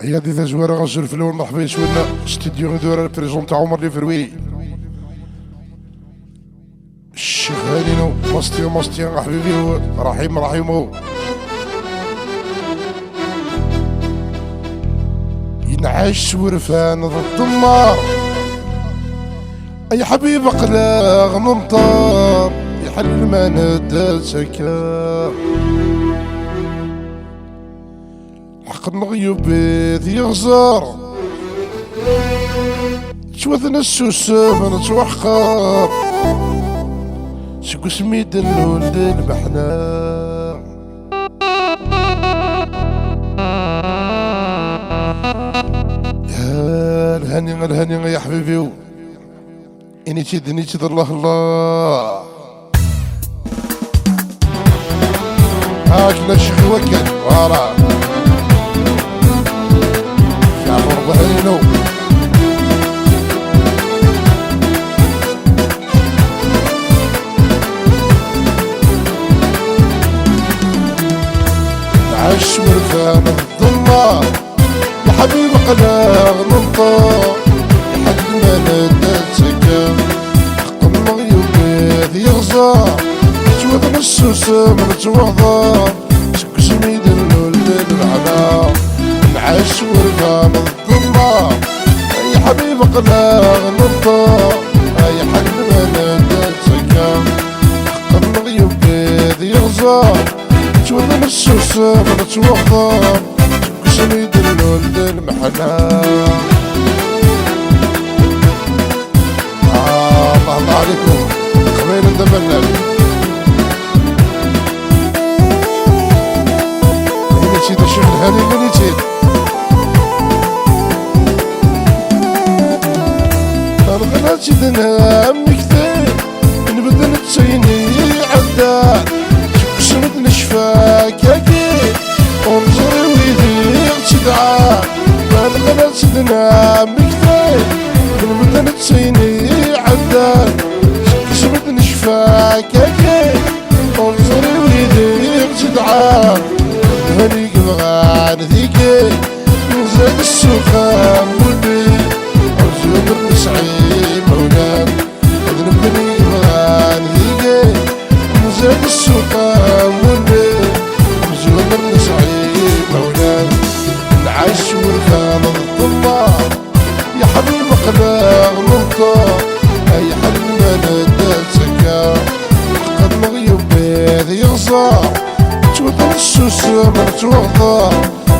هي دي زواره غنشر في الاول مرحبا شوينا استديو غدوره البريزون تاع عمر لي فروي الشغالين ماستيو حبيبي رحيم ينعش ورفان ضد الدمار اي حبيب قلاغ ممطر يحل ما ندى سكر حق نغيب بيت يغزر شوثنا السوسم نتوحقر شكو سميد اللول ديال البحنا يا الهني يا حبيبي اني تشدني تشد الله هاكنا الشيخ وكل ورا شعبر بهينو نعيش ورفان الظلمة يا حبيب قلاغ ننطر لحد ما ندى سكر حق المغيب بيت يغزر شوف السوسة من توغضر شكو سميد اللول ديال العلا نعيش ورفان الظلمة يا حبيب قلاغ ننطر يا حد ما ندى سكر حق المغيب بيت يغزر شوف السوسة من توغضر شكو سميد اللول ديال المحنا الله عليكم خمين ندبلل هنا تشيد الشغل هاني من يتيد فرغنا تشيدنا مكتير نبدا نتسيني عداد شكو سمد نشفاك اكيد ونزري ويدي تدعى فرغنا تشيدنا مكتير نبدا نتسيني عداد شكو سمد نشفاك اكيد ونزري ويدي تدعى هنيك بغان ذيكي نزاد السوخان ولي عزوم النسعي مولان هنيك بغان ذيكي نزاد السوخان ولي عزوم النسعي مولان نعيش ورفان الظلام يا حبيب قلاغ ننطر اي حد ما ندى سكر حق المغيب بيت يغزر شوف السوسة مرتوضة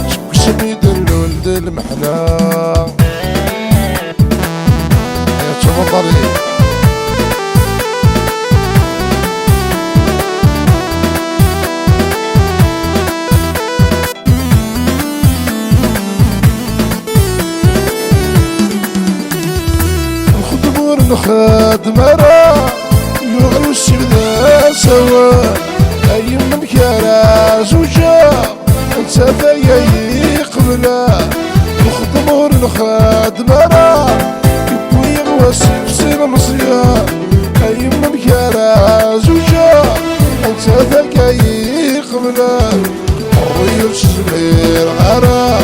شكو سميد اللول ديال المحنا يا تفضلي نخدمور نخدم راه يغلو السبدا سوا اي من كرا زوجا نسافا يقبلا نخدمور نخدم راه يبوي غواسي بسير مصيا اي من كرا زوجا نسافا يقبلا الريو الشمير غرا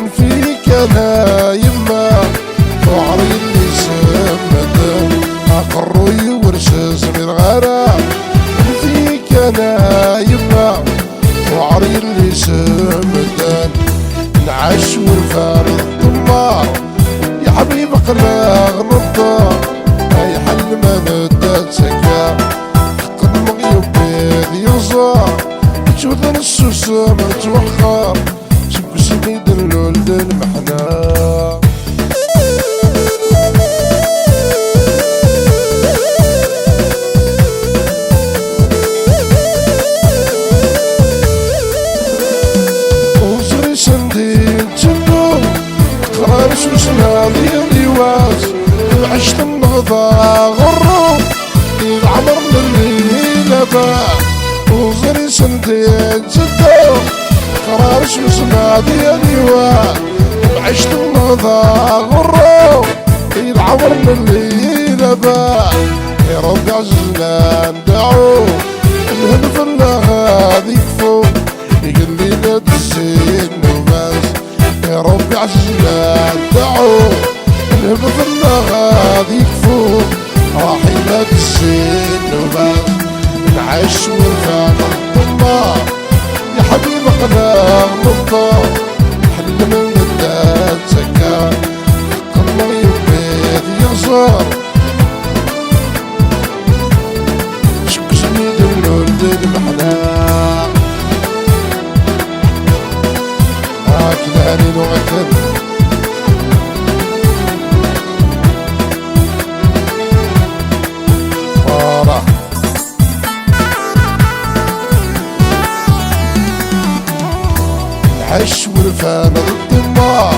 نفيك انا يما وعري اللي سمدا اقري ورشاش من غرا فيك انا يما وعري اللي سمدان نعيش ورفان الدمار يا حبيب قلاغ نضار اي حل ما ندى سكا حق المغيب بيد يوزار تشوف السوسة مرتوخر شكو سميد اللول ديال المحنا سوسنا ديال رواز عشت النهضة غرو العمر للي باع وزري سندين جدو قرار سوسنا ديال رواز عشت النهضة غرو العمر للي باع يا رب عزنا ندعو الهدف اللي غادي يكفو يقول لي لا تزين وباس يا رب المطار حل من الدار تكا حق الله يبيض يغزر شك سميد الولد المحلى هاكذا هاني نغتل عش ورفان الدمار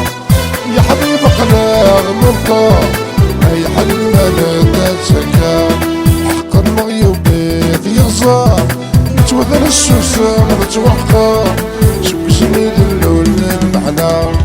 يا حبيب قناغ منطار اي حلمة نتسكر حق المغيوب بيت يغزار نتوذن السوسة نتوحقر شوف سميد اللول المعنى